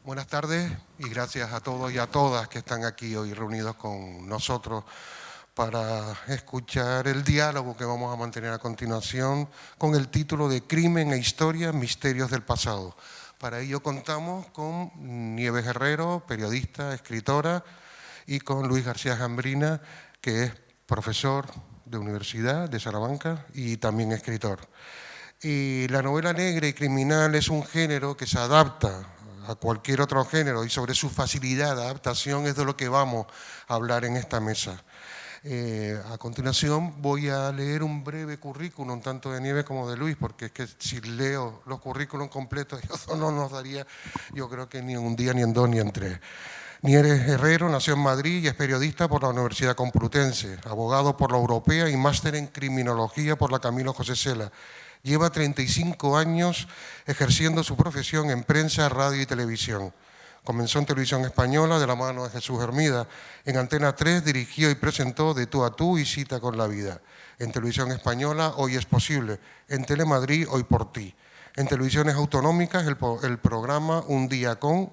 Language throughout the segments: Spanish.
Buenas tardes y gracias a todos y a todas que están aquí hoy reunidos con nosotros para escuchar el diálogo que vamos a mantener a continuación con el título de Crimen e Historia, Misterios del Pasado. Para ello contamos con Nieves Herrero, periodista, escritora, y con Luis García Jambrina, que es profesor de Universidad de Salamanca y también escritor. Y la novela negra y criminal es un género que se adapta a cualquier otro género y sobre su facilidad de adaptación es de lo que vamos a hablar en esta mesa. A continuación voy a leer un breve currículum, tanto de Nieves como de Luis, porque es que si leo los currículums completos, eso no nos daría, yo creo que ni en un día, ni en dos, ni en tres. Nieves Herrero nació en Madrid y es periodista por la Universidad Complutense, abogado por la Europea y máster en Criminología por la Camilo José Cela. Lleva 35 años ejerciendo su profesión en prensa, radio y televisión. Comenzó en Televisión Española de la mano de Jesús Hermida. En Antena 3 dirigió y presentó De tú a tú y Cita con la vida. En Televisión Española Hoy es posible. En Telemadrid Hoy por ti. En televisiones autonómicas el programa Un día con.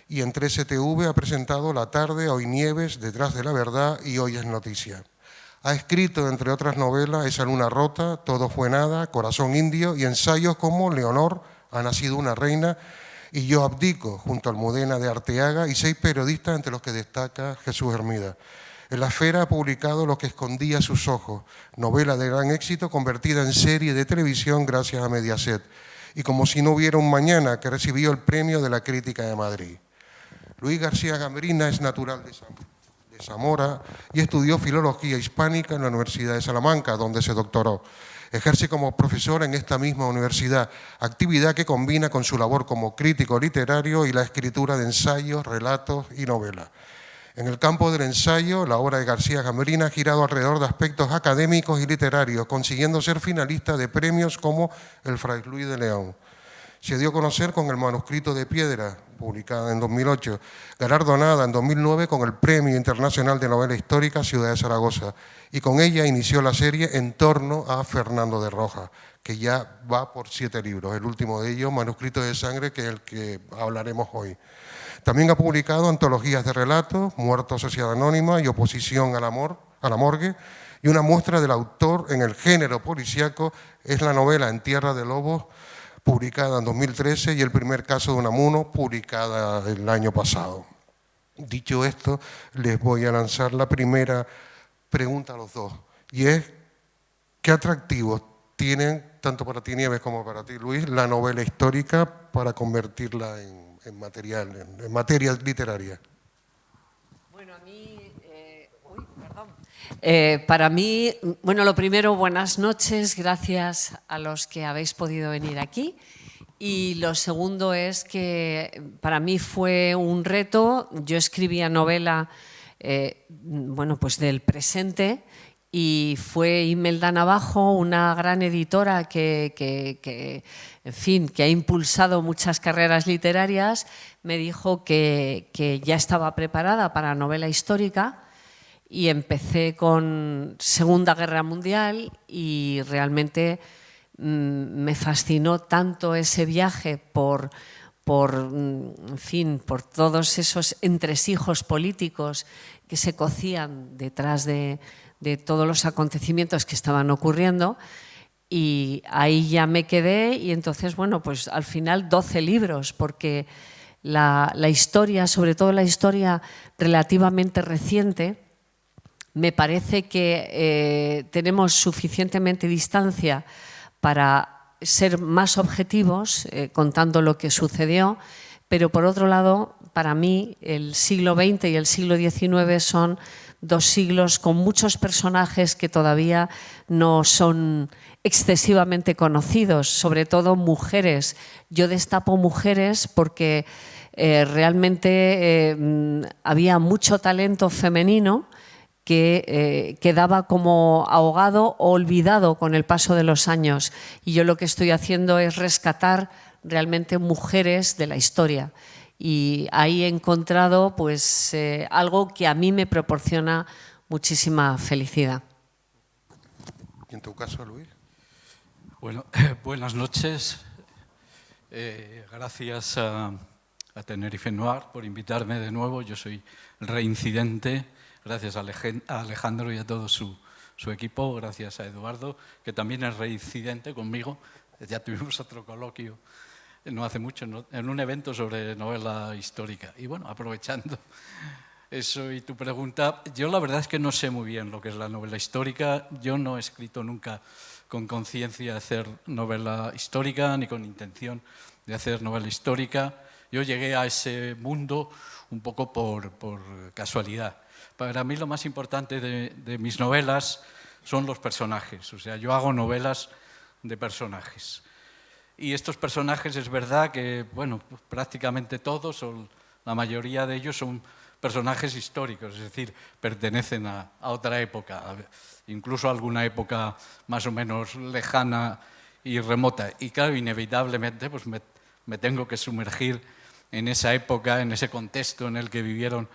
Y en 13TV ha presentado La tarde, Hoy Nieves, Detrás de la verdad y Hoy es noticia. Ha escrito, entre otras novelas, Esa luna rota, Todo fue nada, Corazón indio y ensayos como Leonor, Ha nacido una reina y Yo abdico, junto a Almudena de Arteaga y 6 periodistas entre los que destaca Jesús Hermida. En La Esfera ha publicado Lo que escondía sus ojos, novela de gran éxito convertida en serie de televisión gracias a Mediaset. Y Como si no hubiera un mañana, que recibió el premio de la Crítica de Madrid. Luis García Jambrina es natural de Zamora y estudió Filología Hispánica en la Universidad de Salamanca, donde se doctoró. Ejerce como profesor en esta misma universidad, actividad que combina con su labor como crítico literario y la escritura de ensayos, relatos y novelas. En el campo del ensayo, la obra de García Jambrina ha girado alrededor de aspectos académicos y literarios, consiguiendo ser finalista de premios como el Fray Luis de León. Se dio a conocer con El manuscrito de piedra, publicada en 2008, galardonada en 2009 con el Premio Internacional de Novela Histórica Ciudad de Zaragoza, y con ella inició la serie En torno a Fernando de Rojas, que ya va por 7 libros, el último de ellos, Manuscrito de sangre, que es el que hablaremos hoy. También ha publicado antologías de relatos, Muerto, Sociedad Anónima y Oposición al amor, a la morgue, y una muestra del autor en el género policíaco es la novela En tierra de lobos, publicada en 2013, y El primer caso de Unamuno, publicada el año pasado. Dicho esto, les voy a lanzar la primera pregunta a los dos, y es, ¿qué atractivos tienen, tanto para ti, Nieves, como para ti, Luis, la novela histórica para convertirla en materia literaria? Bueno, a mí... para mí, bueno, lo primero, buenas noches, gracias a los que habéis podido venir aquí. Y lo segundo es que para mí fue un reto. Yo escribía novela, bueno, pues del presente, y fue Imelda Navajo, una gran editora en fin, que ha impulsado muchas carreras literarias, me dijo que ya estaba preparada para novela histórica. Y empecé con Segunda Guerra Mundial y realmente me fascinó tanto ese viaje en fin, por todos esos entresijos políticos que se cocían detrás de todos los acontecimientos que estaban ocurriendo. Y ahí ya me quedé y entonces, bueno, pues al final 12 libros, porque la historia, sobre todo la historia relativamente reciente, me parece que tenemos suficientemente distancia para ser más objetivos contando lo que sucedió, pero por otro lado, para mí, el siglo XX y el siglo XIX son 2 siglos con muchos personajes que todavía no son excesivamente conocidos, sobre todo mujeres. Yo destapo mujeres porque realmente había mucho talento femenino que quedaba como ahogado o olvidado con el paso de los años. Y yo lo que estoy haciendo es rescatar realmente mujeres de la historia. Y ahí he encontrado pues, algo que a mí me proporciona muchísima felicidad. ¿Y en tu caso, Luis? Bueno, buenas noches. Gracias a a Tenerife Noir, por invitarme de nuevo. Yo soy el reincidente, gracias a Alejandro y a todo su equipo, gracias a Eduardo, que también es reincidente conmigo. Ya tuvimos otro coloquio no hace mucho, en un evento sobre novela histórica. Y bueno, aprovechando eso y tu pregunta, yo la verdad es que no sé muy bien lo que es la novela histórica. Yo no he escrito nunca con conciencia de hacer novela histórica, ni con intención de hacer novela histórica. Yo llegué a ese mundo un poco por casualidad. Para mí lo más importante de mis novelas son los personajes. O sea, yo hago novelas de personajes. Y estos personajes es verdad que, bueno, prácticamente todos o la mayoría de ellos son personajes históricos, es decir, pertenecen a otra época, incluso a alguna época más o menos lejana y remota. Y claro, inevitablemente pues me tengo que sumergir en esa época, en ese contexto en el que vivieron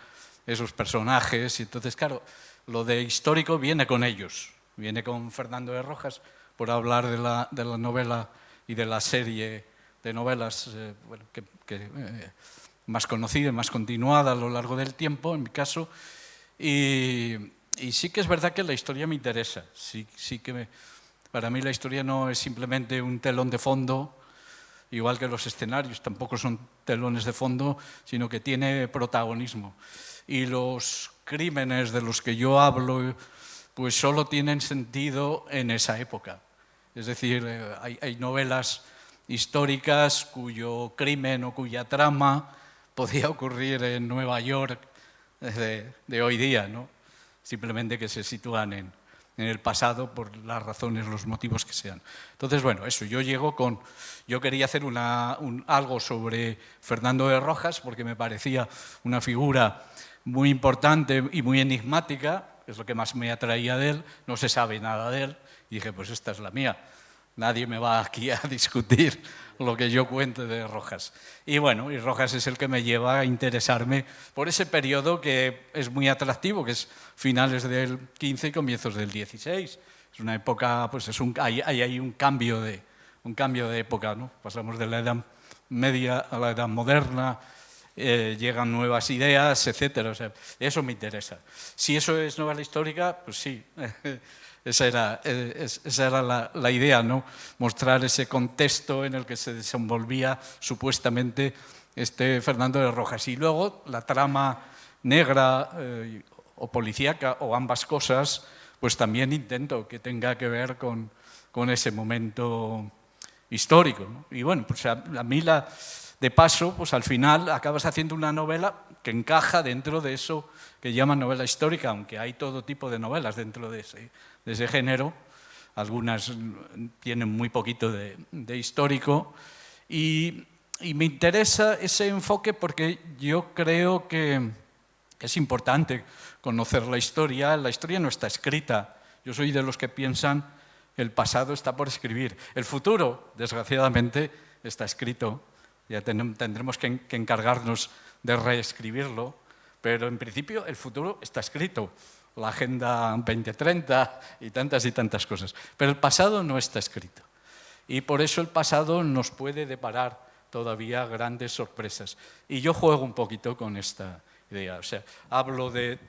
esos personajes. Y entonces, claro, lo de histórico viene con ellos, viene con Fernando de Rojas, por hablar de la novela y de la serie de novelas bueno, más conocida, más continuada a lo largo del tiempo, en mi caso. Y sí que es verdad que la historia me interesa. Sí que para mí la historia no es simplemente un telón de fondo, igual que los escenarios tampoco son telones de fondo, sino que tiene protagonismo. Y los crímenes de los que yo hablo pues solo tienen sentido en esa época. Es decir, hay novelas históricas cuyo crimen o cuya trama podía ocurrir en Nueva York de hoy día, ¿no? Simplemente que se sitúan en el pasado por las razones, los motivos que sean. Entonces, bueno, eso, yo quería hacer algo sobre Fernando de Rojas porque me parecía una figura muy importante y muy enigmática, es lo que más me atraía de él, no se sabe nada de él, y dije, pues esta es la mía. Nadie me va aquí a discutir lo que yo cuente de Rojas. Y bueno, y Rojas es el que me lleva a interesarme por ese periodo que es muy atractivo, que es finales del 15 y comienzos del 16. Es una época, pues hay un cambio de época, ¿no? Pasamos de la Edad Media a la Edad Moderna, llegan nuevas ideas, etcétera. O sea, eso me interesa. Si eso es novela histórica, pues sí. Esa era la idea, ¿no? Mostrar ese contexto en el que se desenvolvía supuestamente Fernando de Rojas. Y luego la trama negra o policíaca, o ambas cosas, pues también intento que tenga que ver con ese momento histórico, ¿no? Y bueno, pues a mí de paso, pues al final acabas haciendo una novela que encaja dentro de eso que llaman novela histórica, aunque hay todo tipo de novelas dentro de ese género. Algunas tienen muy poquito de histórico. Y me interesa ese enfoque porque yo creo que es importante conocer la historia. La historia no está escrita. Yo soy de los que piensan que el pasado está por escribir. El futuro, desgraciadamente, está escrito. Ya tendremos que encargarnos de reescribirlo, pero en principio el futuro está escrito, la Agenda 2030 y tantas cosas. Pero el pasado no está escrito. Y por eso el pasado nos puede deparar todavía grandes sorpresas. Y yo juego un poquito con esta idea. O sea, hablo de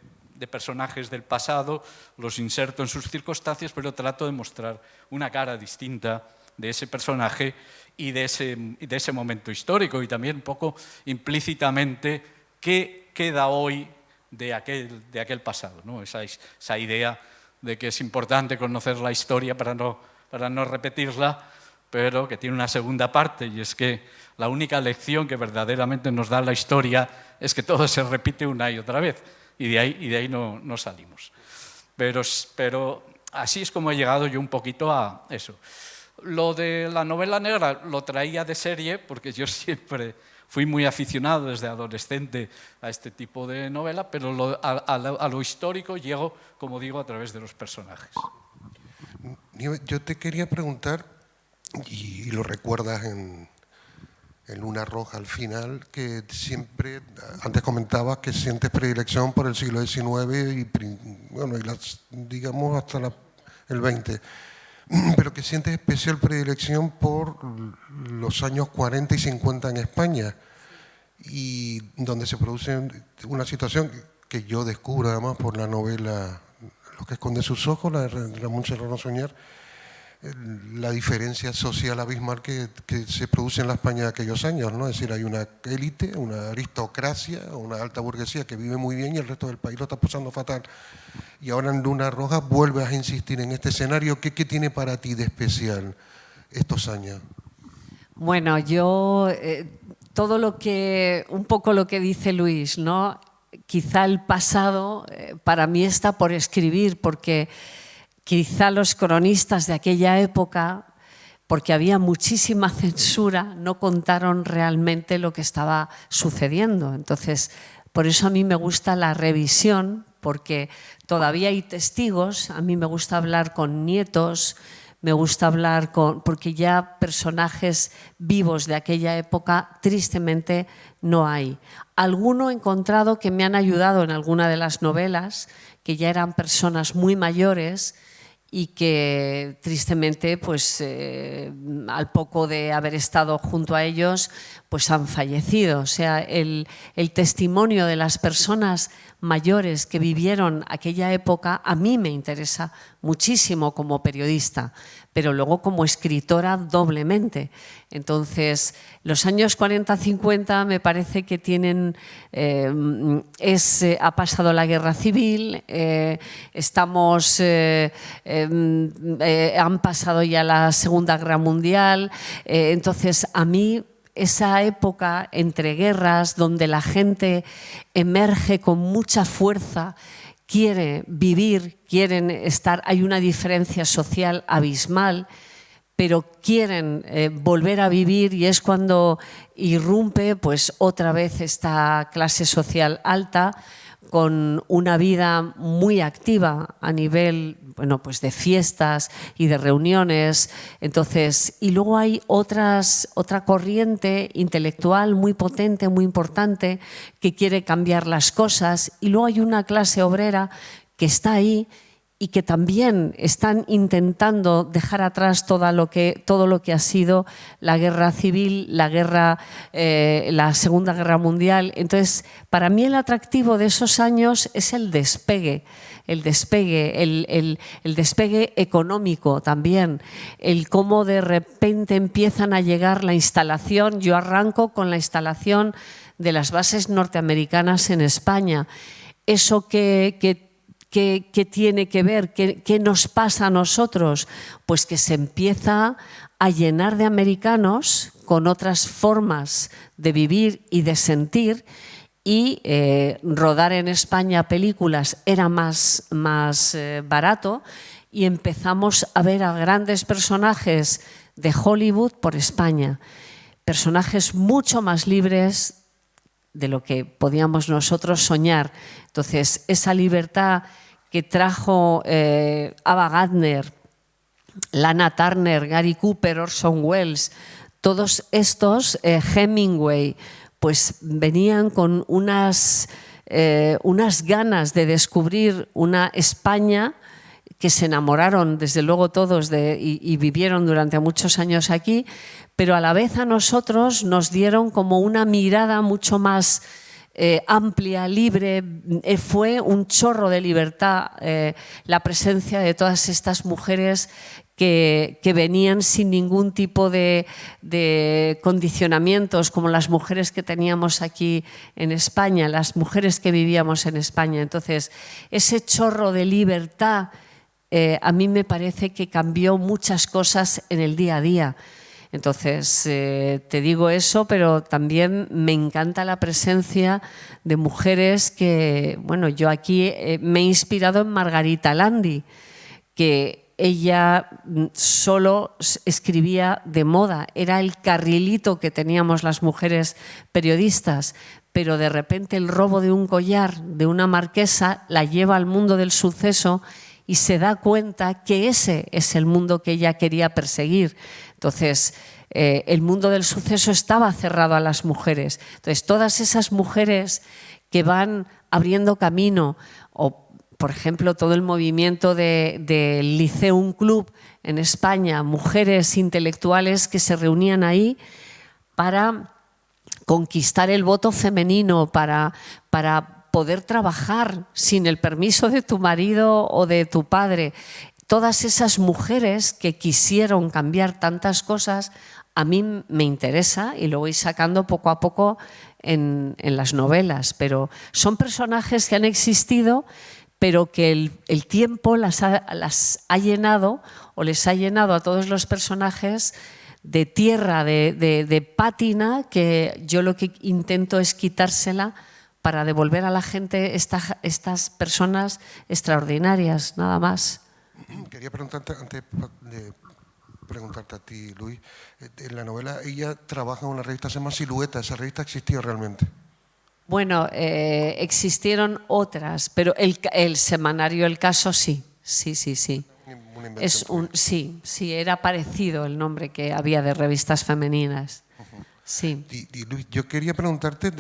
personajes del pasado, los inserto en sus circunstancias, pero trato de mostrar una cara distinta de ese personaje y de ese momento histórico, y también un poco implícitamente qué queda hoy de aquel pasado, ¿no? Esa idea de que es importante conocer la historia para no repetirla, pero que tiene una segunda parte, y es que la única lección que verdaderamente nos da la historia es que todo se repite una y otra vez, y de ahí no salimos. Pero así es como he llegado yo un poquito a eso. Lo de la novela negra lo traía de serie porque yo siempre fui muy aficionado desde adolescente a este tipo de novela, pero a lo histórico llego, como digo, a través de los personajes. Yo te quería preguntar, y lo recuerdas en Luna Roja al final, que siempre, antes comentabas que sientes predilección por el siglo XIX y digamos hasta el XX. Pero que sientes especial predilección por los años 40 y 50 en España. y donde se produce una situación que yo descubro además por la novela Lo que esconde sus ojos, la de Ramón Serrano Suñer, la diferencia social abismal que se produce en la España de aquellos años, ¿no? Es decir, hay una élite, una aristocracia, una alta burguesía que vive muy bien y el resto del país lo está pasando fatal. Y ahora en Luna Roja vuelves a insistir en este escenario. ¿Qué tiene para ti de especial estos años? Bueno, yo todo lo que, un poco lo que dice Luis, ¿no? Quizá el pasado para mí está por escribir, porque quizá los cronistas de aquella época, porque había muchísima censura, no contaron realmente lo que estaba sucediendo. Entonces, por eso a mí me gusta la revisión, porque todavía hay testigos. A mí me gusta hablar con nietos, me gusta hablar con... porque ya personajes vivos de aquella época tristemente no hay. Alguno he encontrado que me han ayudado en alguna de las novelas, que ya eran personas muy mayores y que tristemente pues, al poco de haber estado junto a ellos pues han fallecido. O sea, el testimonio de las personas mayores que vivieron aquella época a mí me interesa muchísimo como periodista, pero luego como escritora doblemente. Entonces, los años 40-50 me parece que tienen, ha pasado la guerra civil, han pasado ya la Segunda Guerra Mundial, entonces a mí esa época entre guerras donde la gente emerge con mucha fuerza, quiere vivir, quieren estar, hay una diferencia social abismal, pero quieren volver a vivir, y es cuando irrumpe pues otra vez esta clase social alta con una vida muy activa a nivel, bueno, pues de fiestas y de reuniones. Entonces, y luego hay otra corriente intelectual muy potente, muy importante, que quiere cambiar las cosas, y luego hay una clase obrera que está ahí y que también están intentando dejar atrás todo lo que ha sido la guerra civil, la Segunda Guerra Mundial. Entonces, para mí el atractivo de esos años es el despegue económico también, el cómo de repente empiezan a llegar la instalación. Yo arranco con la instalación de las bases norteamericanas en España. Eso ¿Qué tiene que ver? ¿Qué nos pasa a nosotros? Pues que se empieza a llenar de americanos con otras formas de vivir y de sentir, y rodar en España películas era más barato, y empezamos a ver a grandes personajes de Hollywood por España, personajes mucho más libres de lo que podíamos nosotros soñar. Entonces, esa libertad que trajo Ava Gardner, Lana Turner, Gary Cooper, Orson Welles, todos estos, Hemingway, pues venían con unas ganas de descubrir una España que se enamoraron desde luego todos y vivieron durante muchos años aquí, pero a la vez a nosotros nos dieron como una mirada mucho más amplia, libre. Fue un chorro de libertad la presencia de todas estas mujeres que venían sin ningún tipo de condicionamientos, como las mujeres que teníamos aquí en España, las mujeres que vivíamos en España. Entonces, ese chorro de libertad a mí me parece que cambió muchas cosas en el día a día. Entonces, te digo eso, pero también me encanta la presencia de mujeres que, bueno, yo aquí me he inspirado en Margarita Landi, que ella solo escribía de moda, era el carrilito que teníamos las mujeres periodistas, pero de repente el robo de un collar de una marquesa la lleva al mundo del suceso y se da cuenta que ese es el mundo que ella quería perseguir. Entonces, el mundo del suceso estaba cerrado a las mujeres. Entonces, todas esas mujeres que van abriendo camino, o por ejemplo, todo el movimiento del Liceum Club en España, mujeres intelectuales que se reunían ahí para conquistar el voto femenino, para poder trabajar sin el permiso de tu marido o de tu padre. Todas esas mujeres que quisieron cambiar tantas cosas, a mí me interesa y lo voy sacando poco a poco en las novelas, pero son personajes que han existido, pero que el tiempo las ha llenado, o les ha llenado a todos los personajes de tierra, de pátina, que yo lo que intento es quitársela para devolver a la gente estas personas extraordinarias, nada más. Quería preguntarte, antes de preguntarte a ti, Luis, en la novela ella trabaja en una revista que se llama Silueta. ¿Esa revista existió realmente? Bueno, existieron otras, pero el semanario El Caso sí. Sí, era parecido el nombre que había de revistas femeninas. Sí. Y Luis, yo quería preguntarte,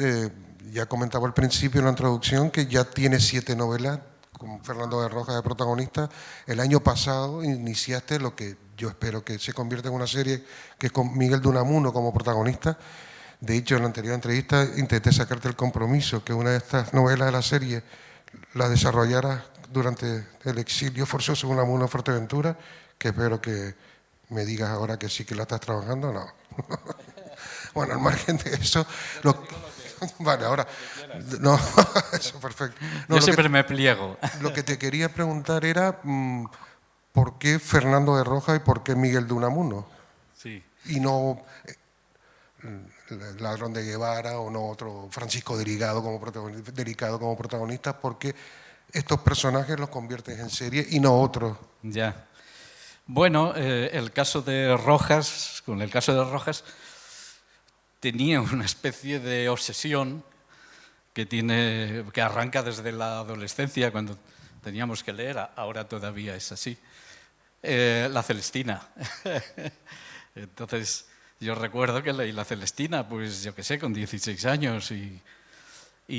ya comentaba al principio en la introducción que ya tiene 7 novelas con Fernando de Rojas de protagonista. El año pasado iniciaste lo que yo espero que se convierta en una serie, que es con Miguel de Unamuno como protagonista. De hecho, en la anterior entrevista intenté sacarte el compromiso que una de estas novelas de la serie la desarrollaras durante el exilio forzoso de Unamuno en Fuerteventura, que espero que me digas ahora que sí que la estás trabajando. No. Bueno, al margen de eso... Vale, ahora... No, eso perfecto. No, yo siempre me pliego. Lo que te quería preguntar era ¿por qué Fernando de Rojas y por qué Miguel de Unamuno? Sí. Y no Ladrón de Guevara o no otro Francisco Delicado como protagonista, porque estos personajes los conviertes en serie y no otros. Ya. Bueno, el caso de Rojas, con el caso de Rojas, tenía una especie de obsesión que arranca desde la adolescencia, cuando teníamos que leer, ahora todavía es así, la Celestina. Entonces, yo recuerdo que leí la Celestina, pues yo qué sé, con 16 años y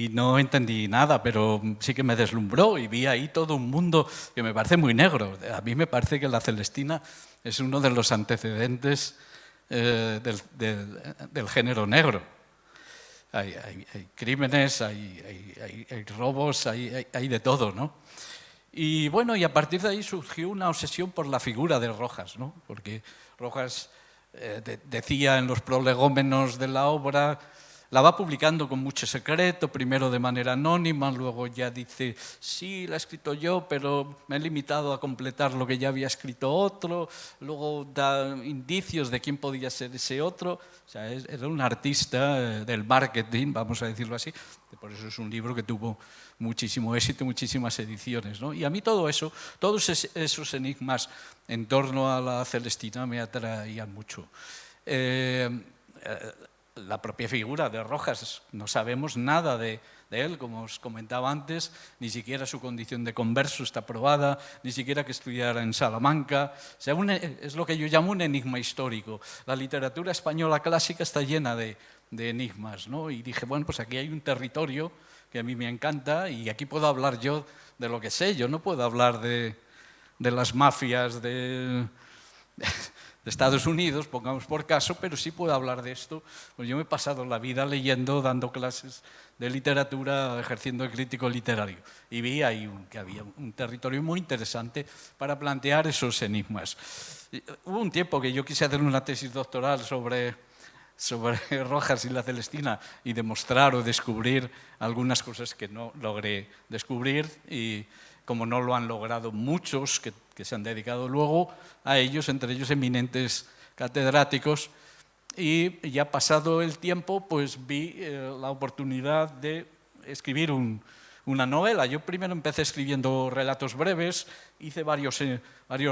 no entendí nada, pero sí que me deslumbró y vi ahí todo un mundo que me parece muy negro. A mí me parece que la Celestina es uno de los antecedentes del género negro. Hay crímenes, hay robos, hay de todo, ¿no? Y bueno, y a partir de ahí surgió una obsesión por la figura de Rojas, ¿no? Porque Rojas decía en los prolegómenos de la obra, la va publicando con mucho secreto, primero de manera anónima, luego ya dice, sí, la he escrito yo, pero me he limitado a completar lo que ya había escrito otro, luego da indicios de quién podía ser ese otro. O sea, era un artista del marketing, vamos a decirlo así, por eso es un libro que tuvo muchísimo éxito, muchísimas ediciones, ¿no? Y a mí todo eso, todos esos enigmas en torno a la Celestina me atraían mucho. La propia figura de Rojas, no sabemos nada de él, como os comentaba antes, ni siquiera su condición de converso está probada, ni siquiera que estudiara en Salamanca. O sea, es lo que yo llamo un enigma histórico. La literatura española clásica está llena de enigmas, ¿no? Y dije, bueno, pues aquí hay un territorio que a mí me encanta y aquí puedo hablar yo de lo que sé. Yo no puedo hablar de las mafias de Estados Unidos, pongamos por caso, pero sí puedo hablar de esto. Pues yo me he pasado la vida leyendo, dando clases de literatura, ejerciendo de crítico literario. Y vi ahí que había un territorio muy interesante para plantear esos enigmas. Hubo un tiempo que yo quise hacer una tesis doctoral sobre Rojas y la Celestina y demostrar o descubrir algunas cosas que no logré descubrir, y como no lo han logrado muchos que se han dedicado luego a ellos, entre ellos eminentes catedráticos, y ya pasado el tiempo pues vi la oportunidad de escribir una novela. Yo primero empecé escribiendo relatos breves, hice varios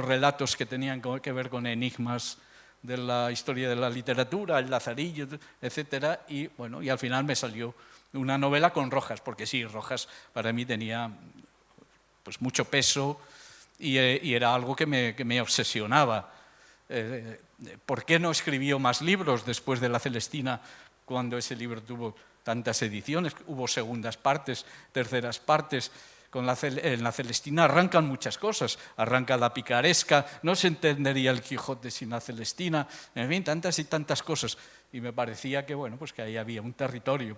relatos que tenían que ver con enigmas de la historia de la literatura, el Lazarillo, etcétera, y bueno, y al final me salió una novela con Rojas, porque sí, Rojas para mí tenía pues mucho peso y era algo que me obsesionaba. ¿Por qué no escribió más libros después de la Celestina cuando ese libro tuvo tantas ediciones? Hubo segundas partes, terceras partes. En la Celestina arrancan muchas cosas, arranca la picaresca, no se entendería el Quijote sin la Celestina, en fin, tantas y tantas cosas. y me parecía que, bueno, pues que ahí había un territorio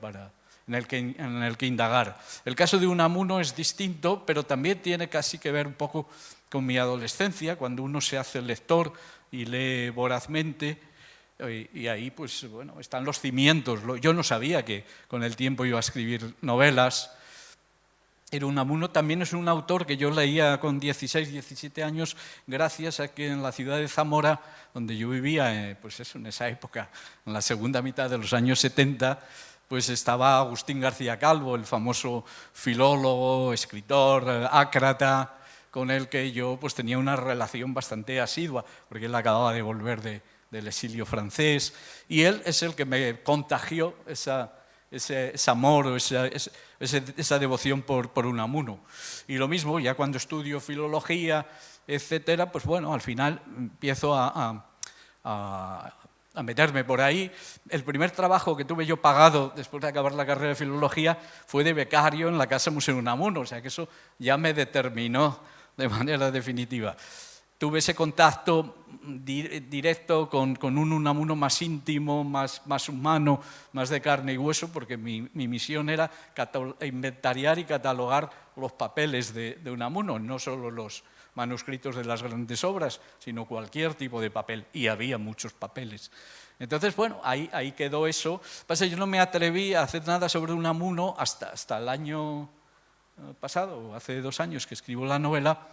en el que indagar. El caso de Unamuno es distinto, pero también tiene casi que ver un poco con mi adolescencia, cuando uno se hace lector y lee vorazmente, y ahí pues, bueno, están los cimientos. Yo no sabía que con el tiempo iba a escribir novelas. Unamuno también es un autor que yo leía con 16, 17 años, gracias a que en la ciudad de Zamora, donde yo vivía, pues eso, en esa época, en la segunda mitad de los años 70, pues estaba Agustín García Calvo, el famoso filólogo, escritor, ácrata, con el que yo pues tenía una relación bastante asidua, porque él acababa de volver del exilio francés, y él es el que me contagió ese amor o esa devoción por Unamuno. Y lo mismo, ya cuando estudio filología, etcétera, pues bueno, al final empiezo a meterme por ahí. El primer trabajo que tuve yo pagado después de acabar la carrera de filología fue de becario en la Casa Museo Unamuno, o sea que eso ya me determinó de manera definitiva. Tuve ese contacto directo con un Unamuno más íntimo, más humano, más de carne y hueso, porque mi misión era inventariar y catalogar los papeles de Unamuno, no solo los manuscritos de las grandes obras, sino cualquier tipo de papel, y había muchos papeles. Entonces, bueno, ahí quedó eso. Pasa que yo no me atreví a hacer nada sobre Unamuno hasta el año pasado, hace 2 años que escribo la novela,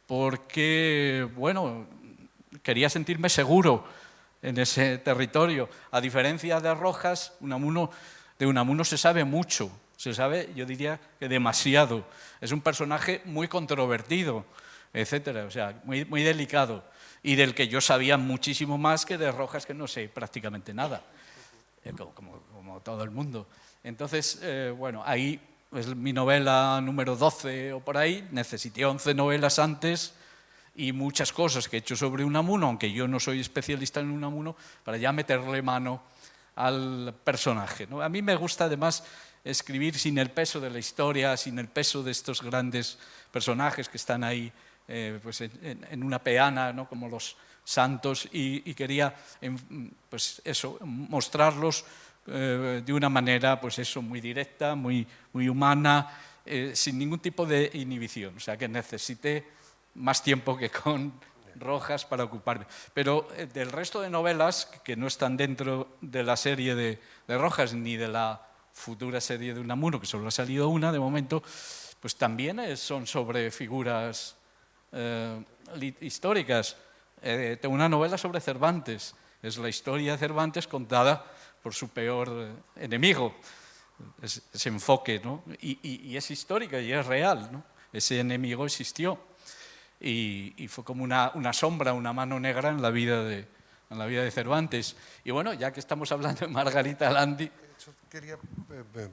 porque, bueno, quería sentirme seguro en ese territorio. A diferencia de Rojas, de Unamuno se sabe mucho, se sabe, yo diría que demasiado. Es un personaje muy controvertido, etcétera, o sea, muy, muy delicado, y del que yo sabía muchísimo más que de Rojas, que no sé prácticamente nada, como todo el mundo. Entonces, bueno, ahí es mi novela número 12 o por ahí, necesité 11 novelas antes y muchas cosas que he hecho sobre Unamuno, aunque yo no soy especialista en Unamuno, para ya meterle mano al personaje, ¿no? A mí me gusta además escribir sin el peso de la historia, sin el peso de estos grandes personajes que están ahí pues en una peana, ¿no? Como los santos, y quería pues eso, mostrarlos de una manera pues eso, muy directa, muy humana, sin ningún tipo de inhibición. O sea que necesité más tiempo que con Rojas para ocuparme. Pero del resto de novelas que no están dentro de la serie de Rojas ni de la futura serie de Unamuno, que solo ha salido una de momento, pues también son sobre figuras históricas. Tengo una novela sobre Cervantes. Es la historia de Cervantes contada por su peor enemigo, ese enfoque, ¿no? Y es histórica y es real, ¿no? Ese enemigo existió y fue como una sombra, una mano negra en la vida de Cervantes. Y bueno, ya que estamos hablando de Margarita Landi... Yo quería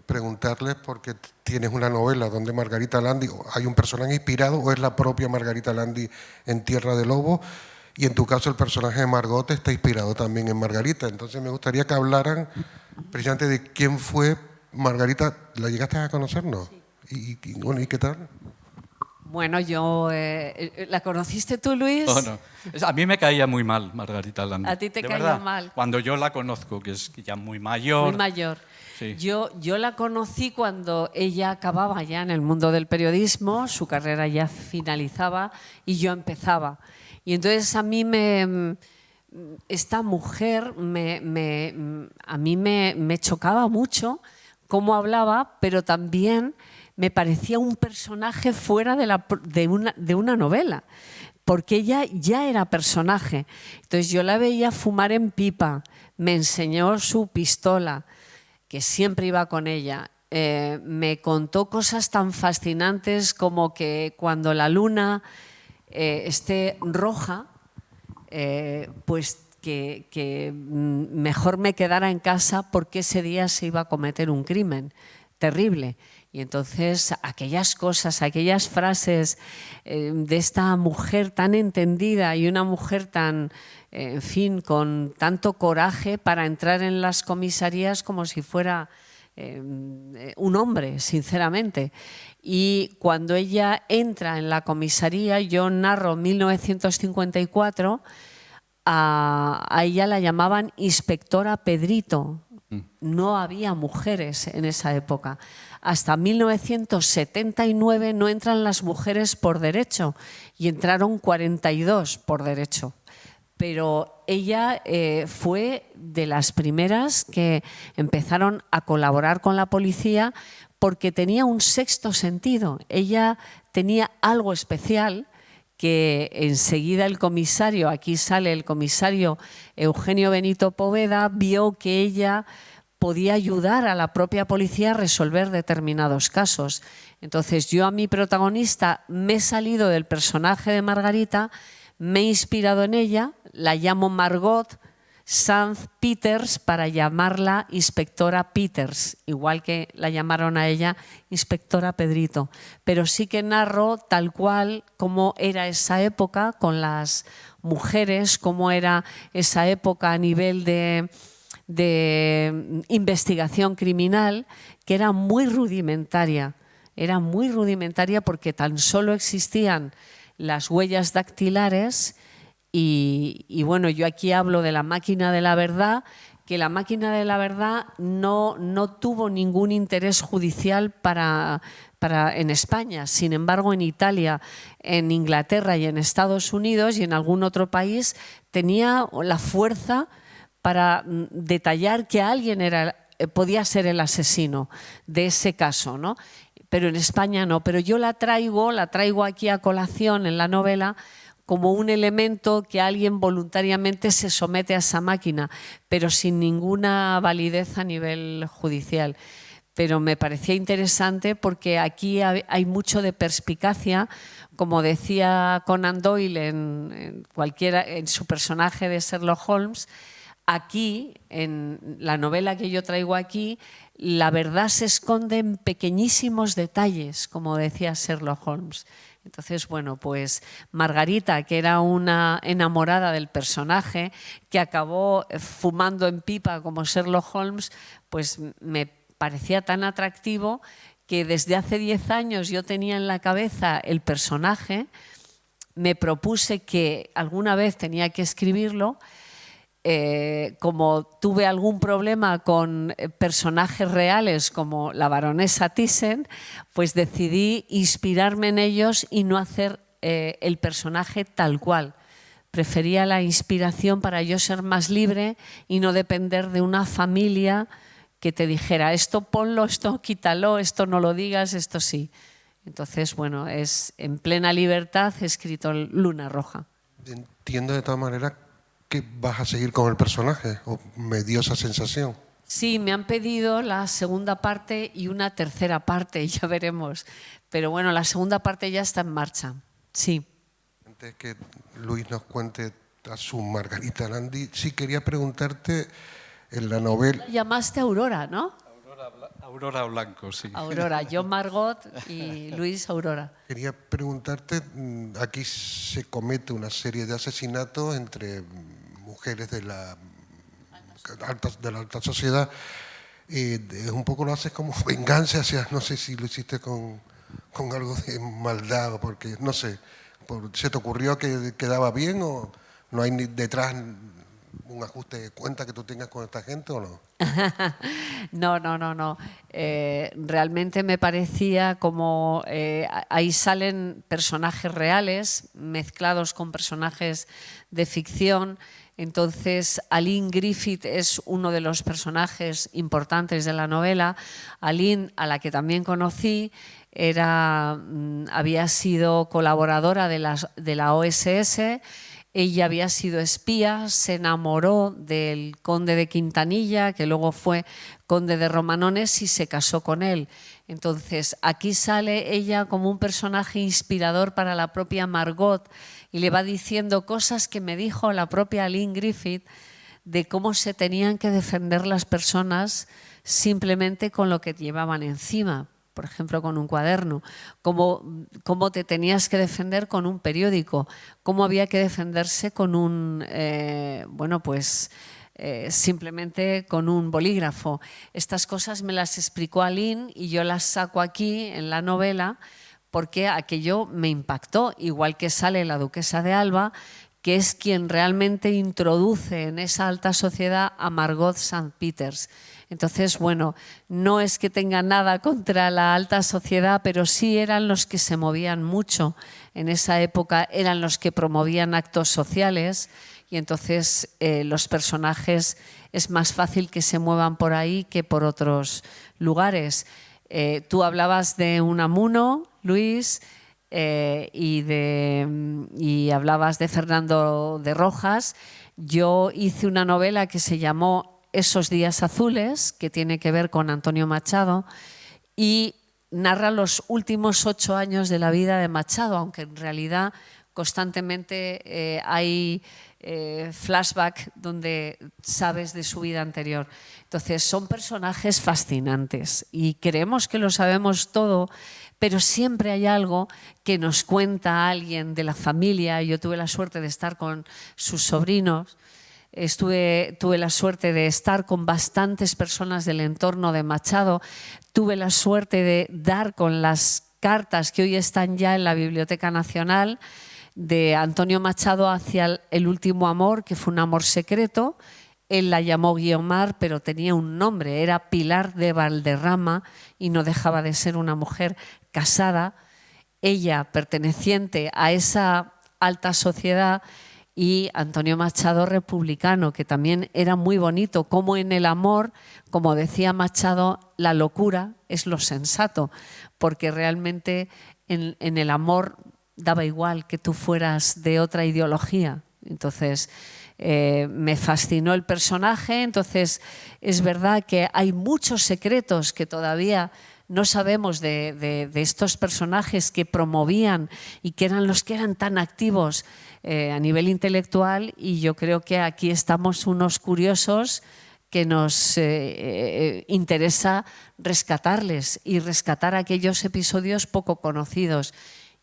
preguntarles, porque tienes una novela donde Margarita Landi, ¿hay un personaje inspirado o es la propia Margarita Landi en Tierra de Lobos? Y en tu caso el personaje de Margot está inspirado también en Margarita. Entonces me gustaría que hablaran precisamente de quién fue Margarita. ¿La llegaste a conocer, no? Sí. ¿Y qué tal? Bueno, ¿la conociste tú, Luis? No. A mí me caía muy mal Margarita Landi. ¿A ti te caía verdad, mal? Cuando yo la conozco, que es ya muy mayor. Muy mayor. Sí. Yo la conocí cuando ella acababa ya en el mundo del periodismo, su carrera ya finalizaba y yo empezaba. Y entonces a mí esta mujer a mí me chocaba mucho cómo hablaba, pero también me parecía un personaje fuera de una novela, porque ella ya era personaje. Entonces yo la veía fumar en pipa, me enseñó su pistola, que siempre iba con ella. Me contó cosas tan fascinantes como que cuando la luna esté roja, pues que mejor me quedara en casa porque ese día se iba a cometer un crimen terrible. Y entonces aquellas cosas, aquellas frases de esta mujer tan entendida y una mujer tan, en fin, con tanto coraje para entrar en las comisarías como si fuera un hombre, sinceramente. Y cuando ella entra en la comisaría, yo narro 1954, a ella la llamaban Inspectora Pedrito. No había mujeres en esa época. Hasta 1979 no entran las mujeres por derecho y entraron 42 por derecho. Pero ella fue de las primeras que empezaron a colaborar con la policía porque tenía un sexto sentido. Ella tenía algo especial que enseguida el comisario, aquí sale el comisario Eugenio Benito Poveda, vio que ella podía ayudar a la propia policía a resolver determinados casos. Entonces yo a mi protagonista me he salido del personaje de Margarita, me he inspirado en ella, la llamo Margot Sanz Peters para llamarla Inspectora Peters, igual que la llamaron a ella Inspectora Pedrito. Pero sí que narro tal cual cómo era esa época con las mujeres, cómo era esa época a nivel de investigación criminal, que era muy rudimentaria. Era muy rudimentaria porque tan solo existían las huellas dactilares y bueno, yo aquí hablo de la máquina de la verdad, que la máquina de la verdad no tuvo ningún interés judicial en España. Sin embargo, en Italia, en Inglaterra y en Estados Unidos y en algún otro país tenía la fuerza para detallar que alguien podía ser el asesino de ese caso, ¿no? Pero en España no. Pero yo la traigo aquí a colación en la novela como un elemento que alguien voluntariamente se somete a esa máquina, pero sin ninguna validez a nivel judicial. Pero me parecía interesante porque aquí hay mucho de perspicacia, como decía Conan Doyle en su personaje de Sherlock Holmes. Aquí, en la novela que yo traigo aquí, la verdad se esconde en pequeñísimos detalles, como decía Sherlock Holmes. Entonces, bueno, pues Margarita, que era una enamorada del personaje, que acabó fumando en pipa como Sherlock Holmes, pues me parecía tan atractivo que desde hace 10 años yo tenía en la cabeza el personaje, me propuse que alguna vez tenía que escribirlo. Como tuve algún problema con personajes reales como la baronesa Thyssen, pues decidí inspirarme en ellos y no hacer el personaje tal cual. Prefería la inspiración para yo ser más libre y no depender de una familia que te dijera esto ponlo, esto quítalo, esto no lo digas, esto sí. Entonces, bueno, es en plena libertad he escrito Luna Roja. Entiendo de todas maneras que vas a seguir con el personaje, o me dio esa sensación. Sí, me han pedido la segunda parte y una tercera parte, ya veremos. Pero bueno, la segunda parte ya está en marcha, sí. Antes que Luis nos cuente a su Margarita Landi, sí quería preguntarte en la novela... Llamaste Aurora, ¿no? Aurora Blanco, sí. Aurora, yo Margot y Luis Aurora. Quería preguntarte, aquí se comete una serie de asesinatos entre mujeres de la alta sociedad. Un poco lo haces como venganza, o sea, no sé si lo hiciste con algo de maldad, o porque, no sé, ¿se te ocurrió que quedaba bien o no hay detrás un ajuste de cuenta que tú tengas con esta gente o no? No. Realmente me parecía como ahí salen personajes reales mezclados con personajes de ficción. Entonces, Aline Griffith es uno de los personajes importantes de la novela. Aline, a la que también conocí, había sido colaboradora de la OSS. Ella había sido espía, se enamoró del conde de Quintanilla, que luego fue conde de Romanones, y se casó con él. Entonces, aquí sale ella como un personaje inspirador para la propia Margot y le va diciendo cosas que me dijo la propia Aline Griffith de cómo se tenían que defender las personas simplemente con lo que llevaban encima. Por ejemplo, con un cuaderno, cómo te tenías que defender con un periódico, cómo había que defenderse con simplemente con un bolígrafo. Estas cosas me las explicó Aline y yo las saco aquí en la novela porque aquello me impactó, igual que sale la duquesa de Alba, que es quien realmente introduce en esa alta sociedad a Margot St. Peters. Entonces, bueno, no es que tenga nada contra la alta sociedad, pero sí eran los que se movían mucho en esa época, eran los que promovían actos sociales y entonces los personajes es más fácil que se muevan por ahí que por otros lugares. Tú hablabas de Unamuno, Luis, y hablabas de Fernando de Rojas. Yo hice una novela que se llamó Esos días azules, que tiene que ver con Antonio Machado y narra los últimos 8 años de la vida de Machado, aunque en realidad constantemente hay flashback donde sabes de su vida anterior. Entonces son personajes fascinantes y creemos que lo sabemos todo, pero siempre hay algo que nos cuenta alguien de la familia. Yo tuve la suerte de estar con sus sobrinos. Tuve la suerte de estar con bastantes personas del entorno de Machado. Tuve la suerte de dar con las cartas que hoy están ya en la Biblioteca Nacional de Antonio Machado hacia el último amor, que fue un amor secreto. Él la llamó Guiomar, pero tenía un nombre, era Pilar de Valderrama y no dejaba de ser una mujer casada, ella perteneciente a esa alta sociedad, y Antonio Machado republicano, que también era muy bonito, como en el amor, como decía Machado, la locura es lo sensato, porque realmente en el amor daba igual que tú fueras de otra ideología. Entonces me fascinó el personaje. Entonces es verdad que hay muchos secretos que todavía no sabemos de estos personajes que promovían y que eran los que eran tan activos a nivel intelectual, y yo creo que aquí estamos unos curiosos que nos interesa rescatarles y rescatar aquellos episodios poco conocidos.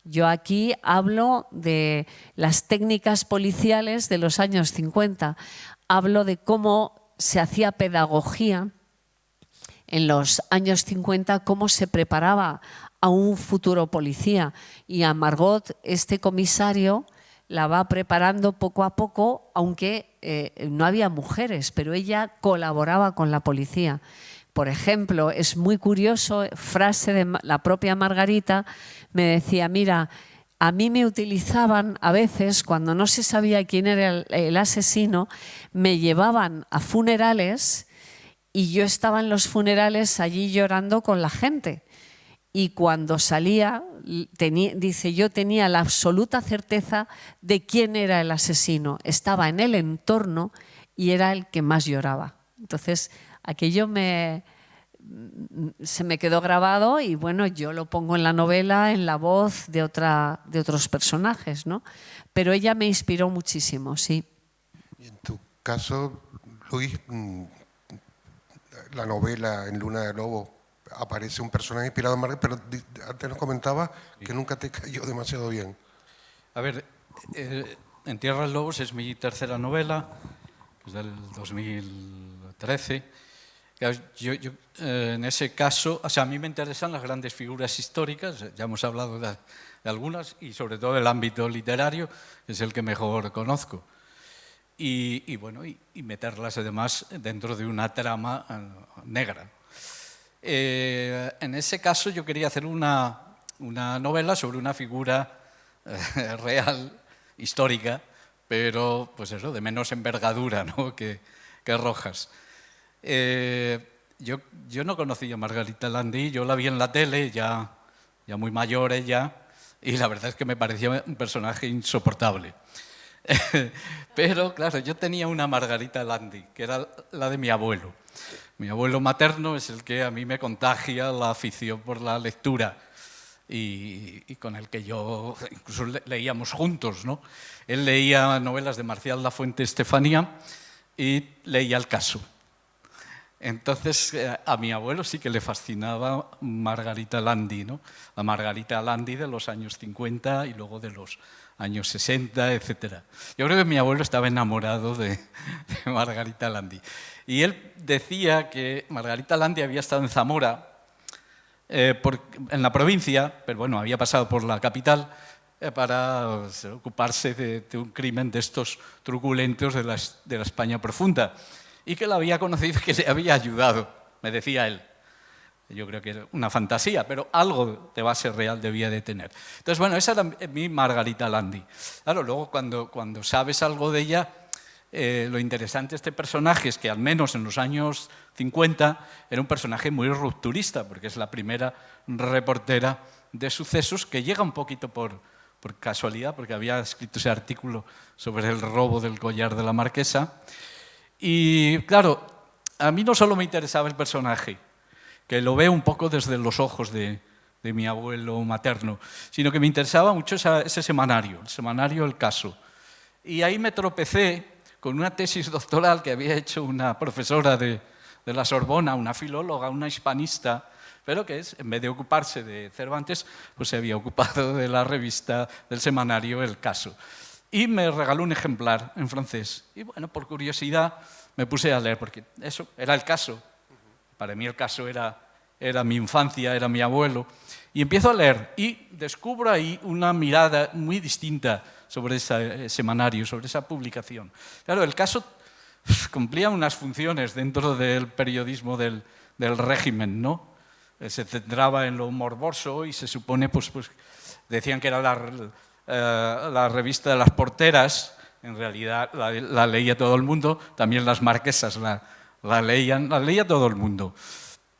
Yo aquí hablo de las técnicas policiales de los años 50, hablo de cómo se hacía pedagogía en los años 50, cómo se preparaba a un futuro policía, y a Margot, este comisario, la va preparando poco a poco, aunque no había mujeres, pero ella colaboraba con la policía. Por ejemplo, es muy curioso, frase de la propia Margarita, me decía, mira, a mí me utilizaban a veces, cuando no se sabía quién era el asesino, me llevaban a funerales y yo estaba en los funerales allí llorando con la gente. Y cuando salía, dice, yo tenía la absoluta certeza de quién era el asesino. Estaba en el entorno y era el que más lloraba. Entonces, aquello se me quedó grabado y bueno, yo lo pongo en la novela, en la voz de otros personajes, ¿no? Pero ella me inspiró muchísimo, sí. Y en tu caso, Luis, la novela En Luna de Lobo, aparece un personaje inspirado en Margarita, pero antes nos comentaba que nunca te cayó demasiado bien. A ver, En Tierras Lobos es mi tercera novela, es del 2013. Yo, en ese caso, o sea, a mí me interesan las grandes figuras históricas, ya hemos hablado de algunas, y sobre todo el ámbito literario, que es el que mejor conozco. Y bueno, y meterlas además dentro de una trama negra. En ese caso yo quería hacer una novela sobre una figura real, histórica, pero pues eso, de menos envergadura, ¿no? que Rojas. Yo no conocía a Margarita Landí, yo la vi en la tele, ya muy mayor ella, y la verdad es que me parecía un personaje insoportable. Pero claro, yo tenía una Margarita Landí, que era la de mi abuelo. Mi abuelo materno es el que a mí me contagia la afición por la lectura y con el que yo incluso leíamos juntos, ¿no? Él leía novelas de Marcial Lafuente Estefanía y leía El Caso. Entonces, a mi abuelo sí que le fascinaba Margarita Landí, ¿no? La Margarita Landí de los años 50 y luego de los años 60, etc. Yo creo que mi abuelo estaba enamorado de Margarita Landí. Y él decía que Margarita Landí había estado en Zamora, en la provincia, pero bueno, había pasado por la capital, para ocuparse de un crimen de estos truculentos de la España profunda, y que la había conocido y que le había ayudado, me decía él. Yo creo que era una fantasía, pero algo de base real debía de tener. Entonces, bueno, esa era mi Margarita Landi. Claro, luego cuando sabes algo de ella, lo interesante de este personaje es que al menos en los años 50 era un personaje muy rupturista, porque es la primera reportera de sucesos que llega un poquito por casualidad, porque había escrito ese artículo sobre el robo del collar de la marquesa. Y claro, a mí no solo me interesaba el personaje, que lo veo un poco desde los ojos de mi abuelo materno, sino que me interesaba mucho ese semanario, el semanario El Caso. Y ahí me tropecé con una tesis doctoral que había hecho una profesora de la Sorbona, una filóloga, una hispanista, pero que en vez de ocuparse de Cervantes, pues se había ocupado de la revista, del semanario El Caso. Y me regaló un ejemplar en francés. Y bueno, por curiosidad me puse a leer, porque eso era El Caso. Para mí El Caso era mi infancia, era mi abuelo. Y empiezo a leer y descubro ahí una mirada muy distinta sobre ese semanario, sobre esa publicación. Claro, El Caso cumplía unas funciones dentro del periodismo del régimen, ¿no? Se centraba en lo morboso y se supone, pues decían que era la revista de las porteras. En realidad la leía todo el mundo, también las marquesas la leía todo el mundo.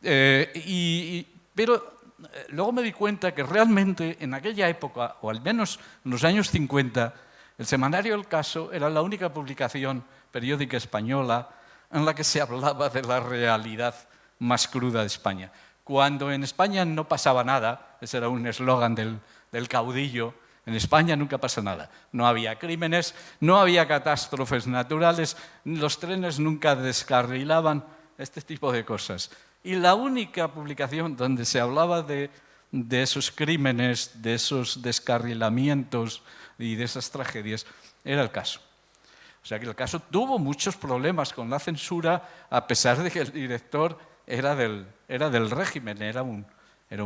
Pero luego me di cuenta que realmente en aquella época, o al menos en los años 50, el semanario El Caso era la única publicación periódica española en la que se hablaba de la realidad más cruda de España. Cuando en España no pasaba nada, ese era un eslogan del caudillo, en España nunca pasa nada. No había crímenes, no había catástrofes naturales, los trenes nunca descarrilaban, este tipo de cosas. Y la única publicación donde se hablaba de esos crímenes, de esos descarrilamientos y de esas tragedias era El Caso. O sea que El Caso tuvo muchos problemas con la censura, a pesar de que el director era del régimen, era un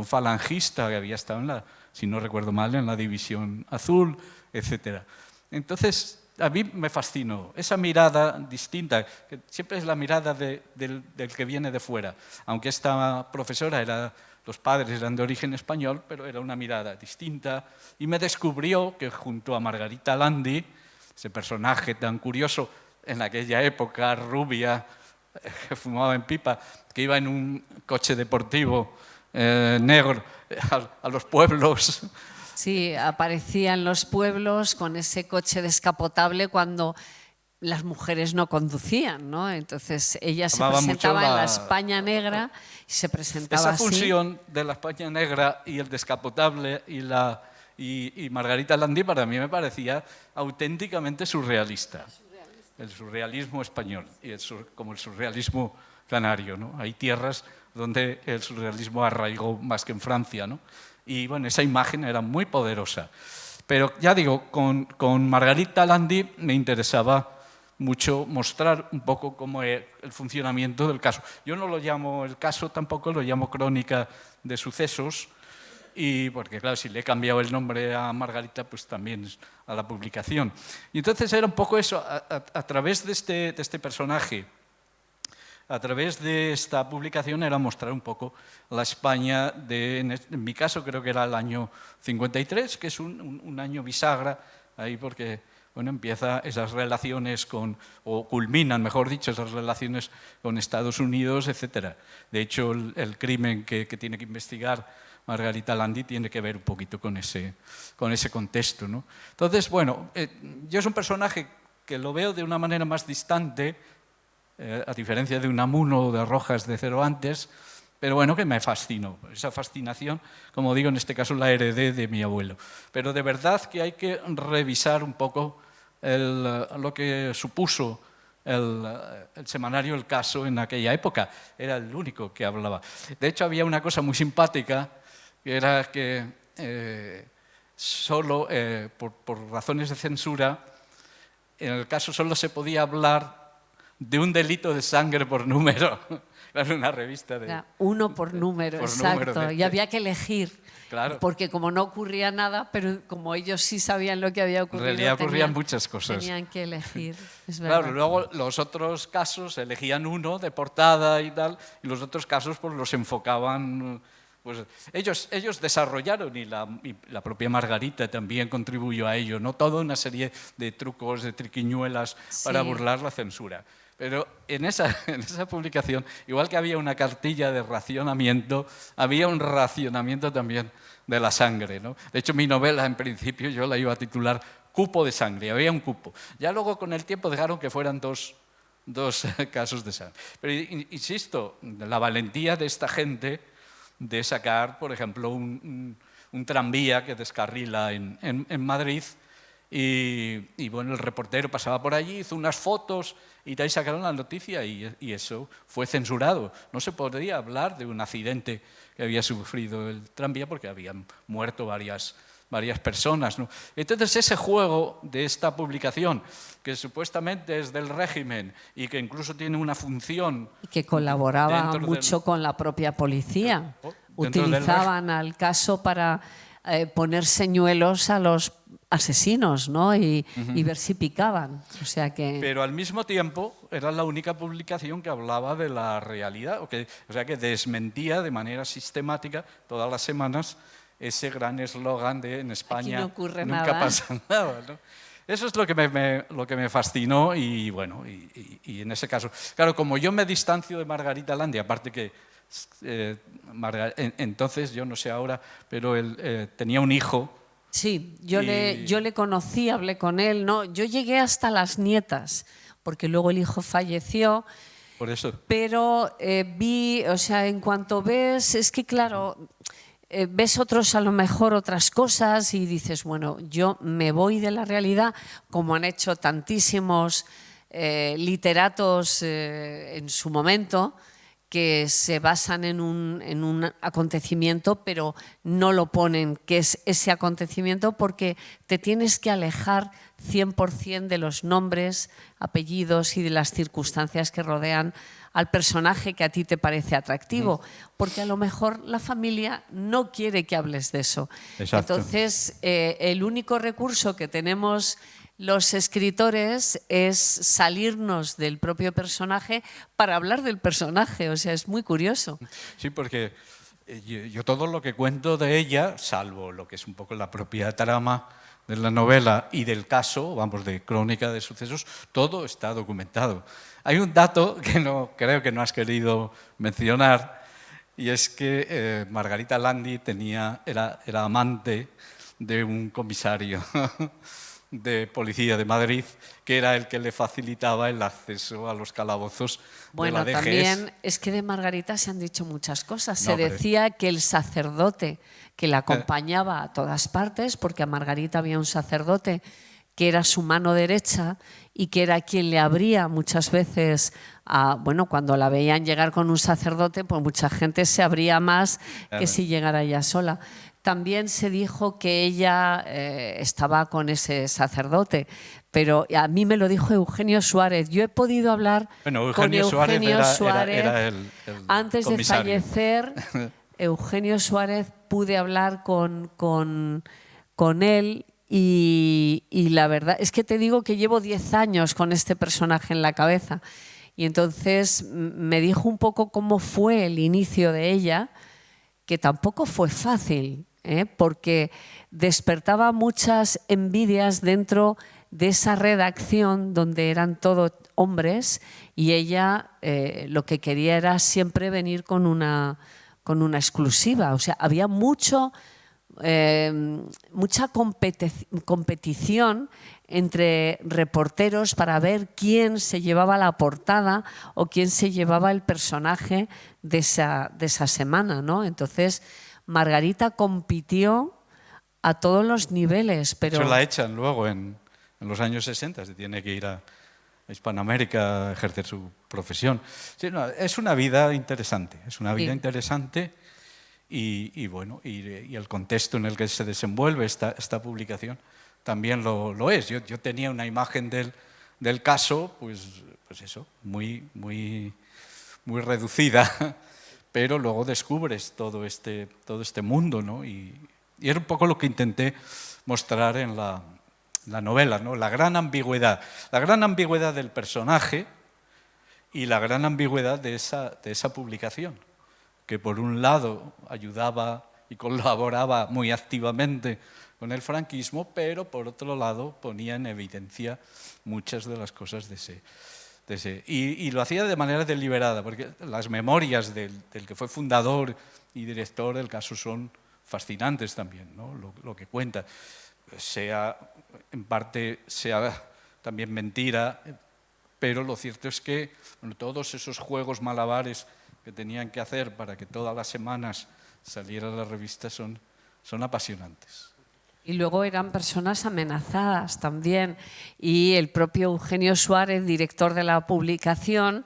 falangista que había estado, si no recuerdo mal, en la División Azul, etc. Entonces, a mí me fascinó esa mirada distinta, que siempre es la mirada del que viene de fuera. Aunque esta profesora los padres eran de origen español, pero era una mirada distinta, y me descubrió que junto a Margarita Landi, ese personaje tan curioso en aquella época, rubia, que fumaba en pipa, que iba en un coche deportivo negro a los pueblos. Sí, aparecía en los pueblos con ese coche descapotable cuando las mujeres no conducían, ¿no? Entonces ella se presentaba en la España negra y se presentaba así. Esa función de la España negra y el descapotable y Margarita Landi para mí me parecía auténticamente surrealista. El surrealismo español y como el surrealismo canario, ¿no? Hay tierras donde el surrealismo arraigó más que en Francia, ¿no? Y bueno, esa imagen era muy poderosa. Pero ya digo, con Margarita Landi me interesaba mucho mostrar un poco cómo es el funcionamiento del caso. Yo no lo llamo El Caso, tampoco lo llamo Crónica de Sucesos, y porque claro, si le he cambiado el nombre a Margarita, pues también a la publicación. Y entonces era un poco eso, a través de este personaje, a través de esta publicación era mostrar un poco la España en mi caso creo que era el año 53, que es un año bisagra, ahí porque bueno, empieza esas relaciones o culminan, mejor dicho, esas relaciones con Estados Unidos, etc. De hecho, el crimen que tiene que investigar Margarita Landi tiene que ver un poquito con ese contexto, ¿no? Entonces, bueno, yo es un personaje que lo veo de una manera más distante, a diferencia de Unamuno o de Rojas de Cervantes, pero bueno, que me fascinó. Esa fascinación, como digo, en este caso la heredé de mi abuelo. Pero de verdad que hay que revisar un poco lo que supuso el semanario El Caso en aquella época. Era el único que hablaba. De hecho, había una cosa muy simpática, que era que solo por razones de censura, en El Caso solo se podía hablar de un delito de sangre por número. Era una revista de... Uno por número, exacto. Y había que elegir. Claro. Porque como no ocurría nada, pero como ellos sí sabían lo que había ocurrido, En realidad ocurrían muchas cosas. Tenían que elegir, es verdad. Claro, luego los otros casos elegían uno de portada y tal, y los otros casos pues los enfocaban. Pues ellos desarrollaron, y la propia Margarita también contribuyó a ello, ¿no? Toda una serie de trucos, de triquiñuelas para burlar la censura. Pero en esa publicación, igual que había una cartilla de racionamiento, había un racionamiento también de la sangre, ¿no? De hecho, mi novela, en principio, yo la iba a titular Cupo de sangre, había un cupo. Ya luego, con el tiempo, dejaron que fueran dos casos de sangre. Pero, insisto, la valentía de esta gente de sacar, por ejemplo, un tranvía que descarrila en Madrid, y bueno, el reportero pasaba por allí, hizo unas fotos y de ahí sacaron la noticia, y eso fue censurado. No se podía hablar de un accidente que había sufrido el tranvía porque habían muerto varias personas, ¿no? Entonces, ese juego de esta publicación, que supuestamente es del régimen y que incluso tiene una función... Y que colaboraba mucho con la propia policía. Utilizaban al caso para poner señuelos a los asesinos, ¿no? Y ver si picaban. O sea que... Pero al mismo tiempo era la única publicación que hablaba de la realidad, o sea que desmentía de manera sistemática todas las semanas ese gran eslogan de en España no ocurre nunca nada. pasa nada, ¿no? Eso es lo que me fascinó, y bueno, y en ese caso, claro, como yo me distancio de Margarita Landi, aparte que entonces, yo no sé ahora, pero él tenía un hijo. Sí, yo le conocí, hablé con él, ¿no? Yo llegué hasta las nietas, porque luego el hijo falleció. Por eso. Pero vi, o sea, en cuanto ves, es que claro, ves a lo mejor otras cosas y dices, bueno, yo me voy de la realidad, como han hecho tantísimos literatos en su momento, que se basan en un acontecimiento, pero no lo ponen que es ese acontecimiento, porque te tienes que alejar 100% de los nombres, apellidos y de las circunstancias que rodean al personaje que a ti te parece atractivo, porque a lo mejor la familia no quiere que hables de eso. Exacto. Entonces, el único recurso que tenemos los escritores es salirnos del propio personaje para hablar del personaje, o sea, es muy curioso. Sí, porque yo todo lo que cuento de ella, salvo lo que es un poco la propia trama de la novela y del caso, vamos, de crónica de sucesos, todo está documentado. Hay un dato que creo que no has querido mencionar, y es que Margarita Landi era amante de un comisario de policía de Madrid, que era el que le facilitaba el acceso a los calabozos de la DGS. Bueno, también es que de Margarita se han dicho muchas cosas. No, se decía que el sacerdote que la acompañaba a todas partes, porque a Margarita había un sacerdote que era su mano derecha y que era quien le abría muchas veces, bueno, cuando la veían llegar con un sacerdote, pues mucha gente se abría más que si llegara ella sola. También se dijo que ella estaba con ese sacerdote, pero a mí me lo dijo Eugenio Suárez. Yo he podido hablar con Eugenio Suárez era el antes comisario. de fallecer. Eugenio Suárez, pude hablar con él y la verdad es que te digo que llevo 10 años con este personaje en la cabeza, y entonces me dijo un poco cómo fue el inicio de ella, que tampoco fue fácil, porque despertaba muchas envidias dentro de esa redacción donde eran todos hombres, y ella lo que quería era siempre venir con una exclusiva. O sea, había mucha competición entre reporteros para ver quién se llevaba la portada o quién se llevaba el personaje de esa semana, ¿no? Entonces, Margarita compitió a todos los niveles, pero... Eso la echan luego en los años 60, se tiene que ir a Hispanoamérica a ejercer su profesión. Sí, no, es una vida interesante, interesante, y bueno, y el contexto en el que se desenvuelve esta publicación también lo es. Yo tenía una imagen del caso, pues eso, muy reducida, pero luego descubres todo este mundo, ¿no? Y era un poco lo que intenté mostrar en la novela, ¿no? La gran ambigüedad del personaje y la gran ambigüedad de esa publicación, que por un lado ayudaba y colaboraba muy activamente con el franquismo, pero por otro lado ponía en evidencia muchas de las cosas de ese. Y lo hacía de manera deliberada, porque las memorias del que fue fundador y director del caso son fascinantes también, ¿no? Lo que cuenta, en parte sea también mentira, pero lo cierto es que todos esos juegos malabares que tenían que hacer para que todas las semanas saliera la revista son apasionantes. Y luego eran personas amenazadas también. Y el propio Eugenio Suárez, director de la publicación,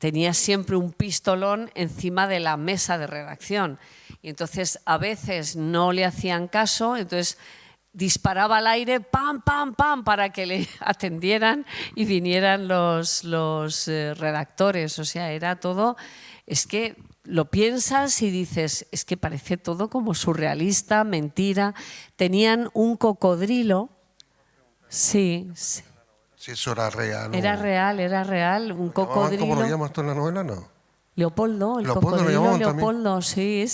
tenía siempre un pistolón encima de la mesa de redacción. Y entonces a veces no le hacían caso, entonces disparaba al aire, ¡pam, pam, pam!, para que le atendieran y vinieran los redactores. O sea, era todo... Es que lo piensas y dices, es que parece todo como surrealista, mentira. Tenían un cocodrilo. Sí, sí. Si eso era real. Era real, un cocodrilo. ¿Cómo lo llamas tú en la novela? No. Leopoldo, el Leopoldo cocodrilo Leopoldo, sí.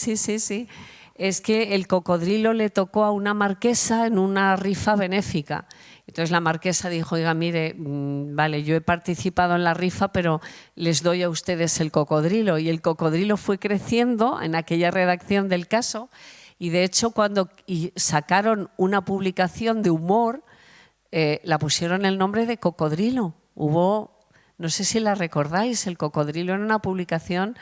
Es que el cocodrilo le tocó a una marquesa en una rifa benéfica. Entonces la marquesa dijo, oiga, mire, vale, yo he participado en la rifa, pero les doy a ustedes el cocodrilo. Y el cocodrilo fue creciendo en aquella redacción del caso, y de hecho cuando sacaron una publicación de humor, la pusieron el nombre de Cocodrilo. No sé si la recordáis, el Cocodrilo era una publicación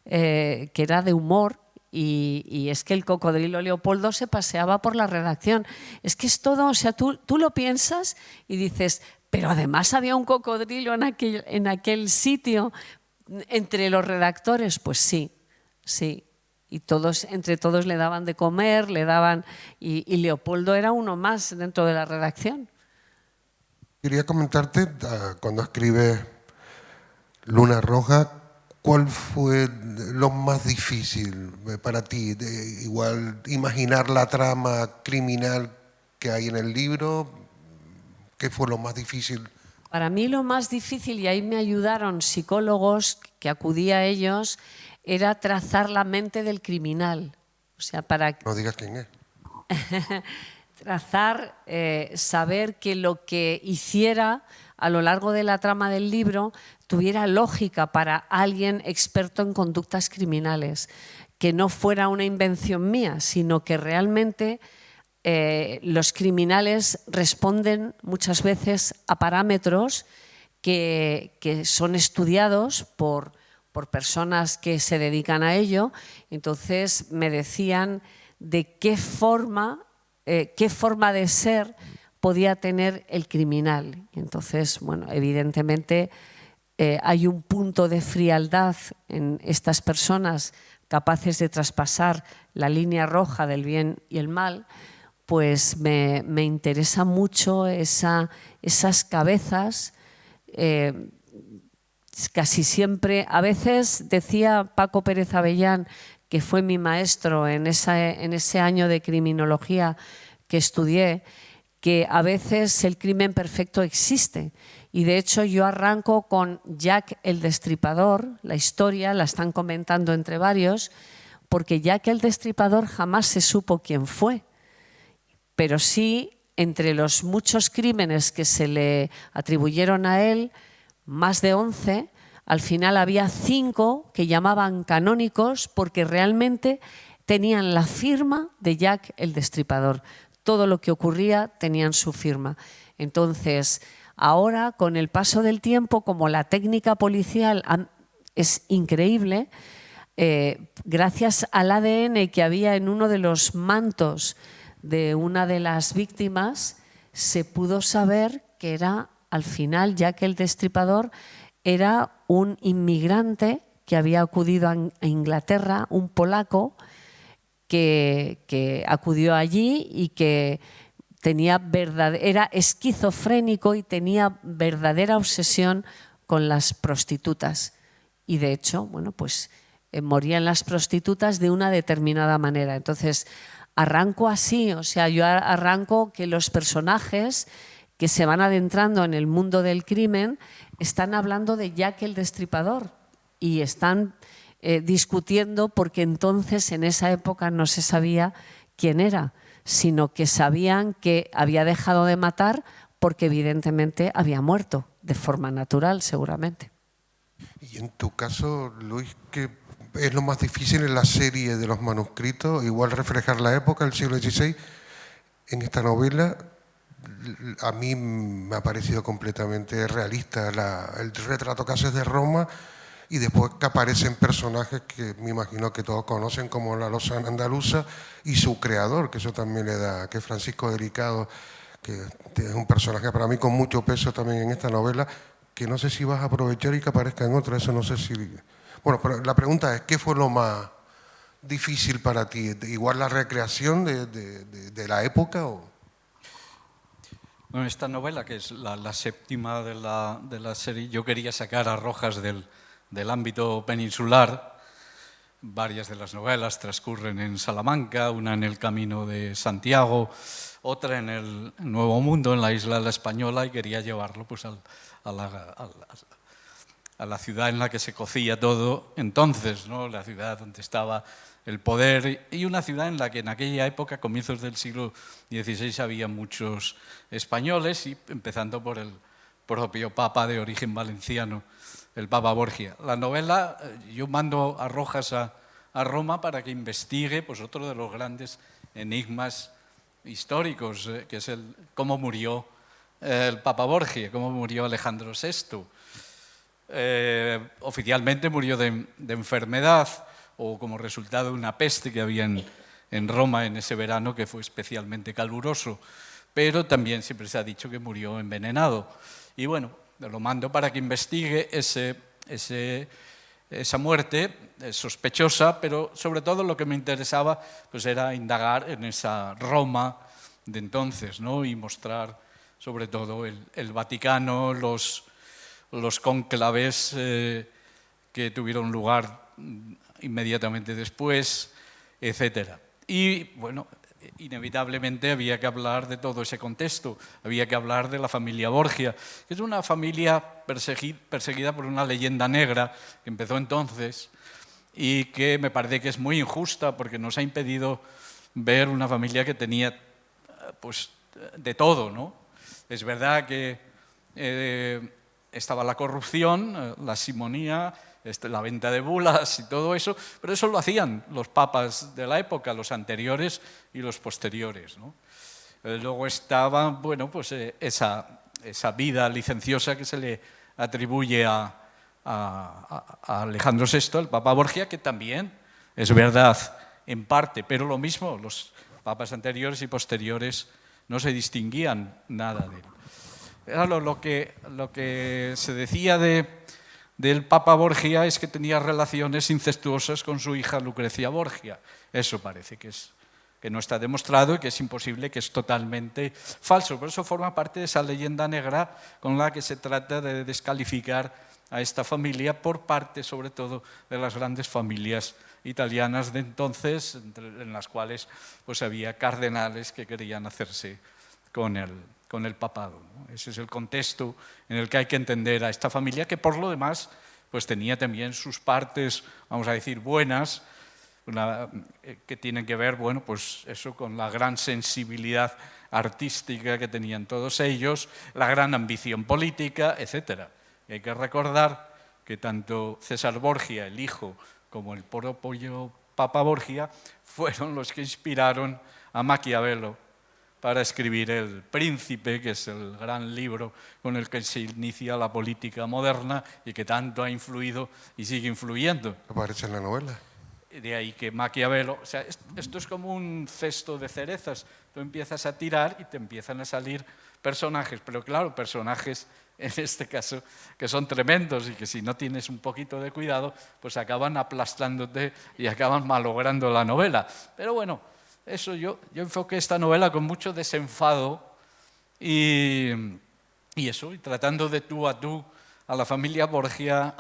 que era de humor. Y es que el cocodrilo Leopoldo se paseaba por la redacción. Es que es todo, o sea, tú lo piensas y dices, pero además había un cocodrilo en aquel sitio entre los redactores. Pues sí. Y entre todos le daban de comer, y Leopoldo era uno más dentro de la redacción. Quería comentarte, cuando escribes Luna Roja, ¿cuál fue lo más difícil para ti? Igual imaginar la trama criminal que hay en el libro, ¿qué fue lo más difícil? Para mí lo más difícil, y ahí me ayudaron psicólogos que acudí a ellos, era trazar la mente del criminal. O sea, No digas quién es. Trazar, saber que lo que hiciera a lo largo de la trama del libro tuviera lógica para alguien experto en conductas criminales, que no fuera una invención mía, sino que realmente los criminales responden muchas veces a parámetros que son estudiados por personas que se dedican a ello. Entonces me decían de qué forma de ser podía tener el criminal. Entonces, bueno, evidentemente hay un punto de frialdad en estas personas capaces de traspasar la línea roja del bien y el mal. Pues me interesa mucho esas cabezas. Casi siempre, a veces decía Paco Pérez Avellán, que fue mi maestro en ese año de criminología que estudié, que a veces el crimen perfecto existe. Y de hecho yo arranco con Jack el Destripador, la historia la están comentando entre varios, porque Jack el Destripador jamás se supo quién fue. Pero sí, entre los muchos crímenes que se le atribuyeron a él, más de 11, al final había 5 que llamaban canónicos porque realmente tenían la firma de Jack el Destripador. Todo lo que ocurría tenían su firma. Entonces, ahora, con el paso del tiempo, como la técnica policial es increíble, gracias al ADN que había en uno de los mantos de una de las víctimas, se pudo saber que era, al final, Jack el Destripador era un inmigrante que había acudido a Inglaterra, un polaco que acudió allí y que era esquizofrénico y tenía verdadera obsesión con las prostitutas. Y de hecho, bueno, pues morían las prostitutas de una determinada manera. Entonces, arranco así, o sea, yo arranco que los personajes que se van adentrando en el mundo del crimen están hablando de Jack el Destripador y están discutiendo porque entonces en esa época no se sabía quién era, sino que sabían que había dejado de matar porque evidentemente había muerto de forma natural, seguramente. Y en tu caso, Luis, ¿qué es lo más difícil en la serie de los manuscritos? Igual reflejar la época, el siglo XVI, en esta novela. A mí me ha parecido completamente realista el retrato que haces de Roma y después que aparecen personajes que me imagino que todos conocen como la Lozana andaluza y su creador, que eso también le da, que es Francisco Delicado, que es un personaje para mí con mucho peso también en esta novela, que no sé si vas a aprovechar y que aparezca en otra, eso no sé si... Bueno, pero la pregunta es, ¿qué fue lo más difícil para ti? ¿Igual la recreación de la época o...? Bueno, esta novela, que es la séptima de la serie, yo quería sacar a Rojas del ámbito peninsular. Varias de las novelas transcurren en Salamanca, una en el Camino de Santiago, otra en el Nuevo Mundo, en la isla de la Española, y quería llevarlo pues, a la ciudad en la que se cocía todo entonces, ¿no? La ciudad donde estaba el poder y una ciudad en la que en aquella época, comienzos del siglo XVI, había muchos españoles, y empezando por el propio papa de origen valenciano, el Papa Borgia. La novela, yo mando a Rojas a Roma para que investigue pues, otro de los grandes enigmas históricos, que es cómo murió el Papa Borgia, cómo murió Alejandro VI. Oficialmente murió de enfermedad o como resultado de una peste que había en Roma en ese verano, que fue especialmente caluroso, pero también siempre se ha dicho que murió envenenado. Y bueno, lo mando para que investigue esa muerte sospechosa, pero sobre todo lo que me interesaba pues, era indagar en esa Roma de entonces, ¿no? Y mostrar sobre todo el Vaticano, los cónclaves que tuvieron lugar inmediatamente después, etc. Y bueno, inevitablemente había que hablar de todo ese contexto, había que hablar de la familia Borgia, que es una familia perseguida por una leyenda negra que empezó entonces y que me parece que es muy injusta porque nos ha impedido ver una familia que tenía pues, de todo, ¿no? Es verdad que estaba la corrupción, la simonía, la venta de bulas y todo eso, pero eso lo hacían los papas de la época, los anteriores y los posteriores, ¿no? Luego estaba bueno, pues, esa vida licenciosa que se le atribuye a Alejandro VI, el Papa Borgia, que también es verdad en parte, pero lo mismo, los papas anteriores y posteriores no se distinguían nada de él. Claro, lo que se decía del Papa Borgia es que tenía relaciones incestuosas con su hija Lucrecia Borgia. Eso parece que no está demostrado y que es imposible, que es totalmente falso. Por eso forma parte de esa leyenda negra con la que se trata de descalificar a esta familia por parte, sobre todo, de las grandes familias italianas de entonces, en las cuales pues, había cardenales que querían hacerse con el papado, ¿no? Ese es el contexto en el que hay que entender a esta familia, que por lo demás pues tenía también sus partes, vamos a decir, buenas, que tienen que ver, bueno, pues eso, con la gran sensibilidad artística que tenían todos ellos, la gran ambición política, etc. Y hay que recordar que tanto César Borgia, el hijo, como el propio Papa Borgia, fueron los que inspiraron a Maquiavelo para escribir El Príncipe, que es el gran libro con el que se inicia la política moderna y que tanto ha influido y sigue influyendo. Aparece en la novela. De ahí que Maquiavelo, o sea, esto es como un cesto de cerezas. Tú empiezas a tirar y te empiezan a salir personajes, pero claro, personajes en este caso que son tremendos y que si no tienes un poquito de cuidado, pues acaban aplastándote y acaban malogrando la novela. Pero bueno, eso yo enfoqué esta novela con mucho desenfado y eso, y tratando de tú a tú a la familia Borgia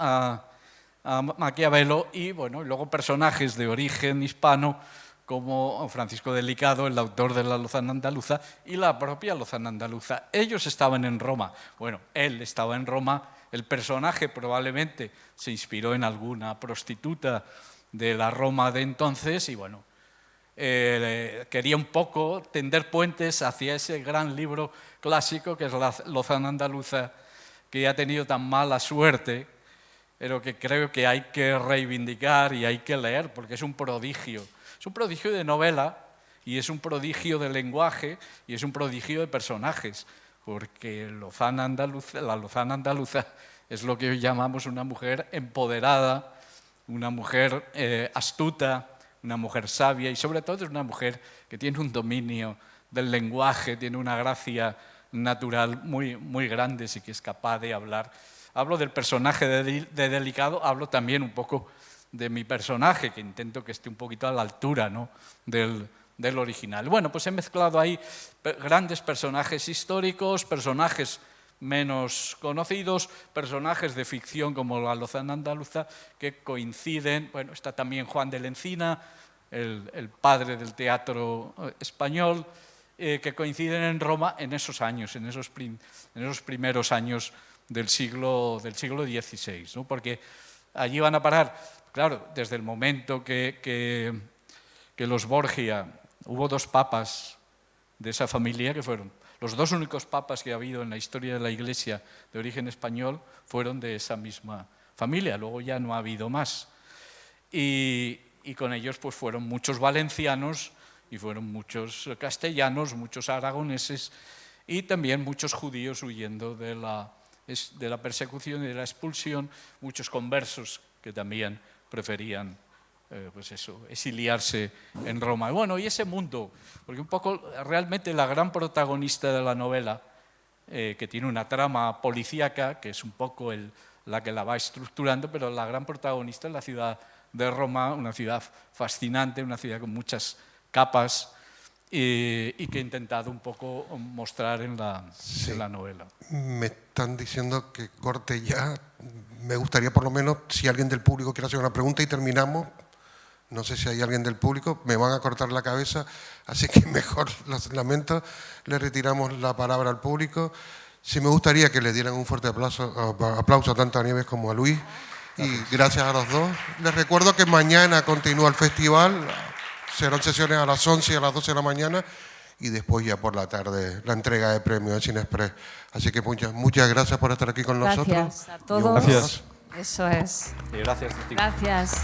a Maquiavelo, y bueno, luego personajes de origen hispano como Francisco Delicado, el autor de la Lozana Andaluza, y la propia Lozana Andaluza. Ellos estaban en Roma. Bueno, él estaba en Roma. El personaje probablemente se inspiró en alguna prostituta de la Roma de entonces y bueno, quería un poco tender puentes hacia ese gran libro clásico que es la Lozana Andaluza, que ha tenido tan mala suerte, pero que creo que hay que reivindicar y hay que leer porque es un prodigio. Es un prodigio de novela y es un prodigio de lenguaje y es un prodigio de personajes, porque la Lozana Andaluza es lo que hoy llamamos una mujer empoderada, una mujer astuta, una mujer sabia y sobre todo es una mujer que tiene un dominio del lenguaje, tiene una gracia natural muy, muy grande, sí que es capaz de hablar. Hablo del personaje de Delicado, hablo también un poco de mi personaje, que intento que esté un poquito a la altura, ¿no?, del original. Bueno, pues he mezclado ahí grandes personajes históricos, personajes menos conocidos, personajes de ficción como la Lozana Andaluza, que coinciden. Bueno, está también Juan de la Encina, el padre del teatro español, que coinciden en Roma en esos años, en esos primeros años del siglo XVI, ¿no? Porque allí van a parar, claro, desde el momento que los Borgia, hubo dos papas de esa familia que fueron, los dos únicos papas que ha habido en la historia de la Iglesia de origen español fueron de esa misma familia, luego ya no ha habido más. Y con ellos pues fueron muchos valencianos y fueron muchos castellanos, muchos aragoneses y también muchos judíos huyendo de la persecución y de la expulsión, muchos conversos que también preferían pues eso, exiliarse en Roma. Y bueno, y ese mundo, porque un poco realmente la gran protagonista de la novela, que tiene una trama policíaca, que es un poco la que la va estructurando, pero la gran protagonista es la ciudad de Roma, una ciudad fascinante, una ciudad con muchas capas, y que he intentado un poco mostrar en la novela. Me están diciendo que corte ya. Me gustaría por lo menos, si alguien del público quiere hacer una pregunta y terminamos. No sé si hay alguien del público, me van a cortar la cabeza, así que mejor, los lamento, le retiramos la palabra al público. Sí me gustaría que le dieran un fuerte aplauso tanto a Nieves como a Luis, y gracias a los dos. Les recuerdo que mañana continúa el festival, serán sesiones a las 11 y a las 12 de la mañana, y después ya por la tarde la entrega de premios en Cine Express. Así que muchas gracias por estar aquí con nosotros. Gracias a todos. Gracias. Eso es. Y gracias a ti. Gracias.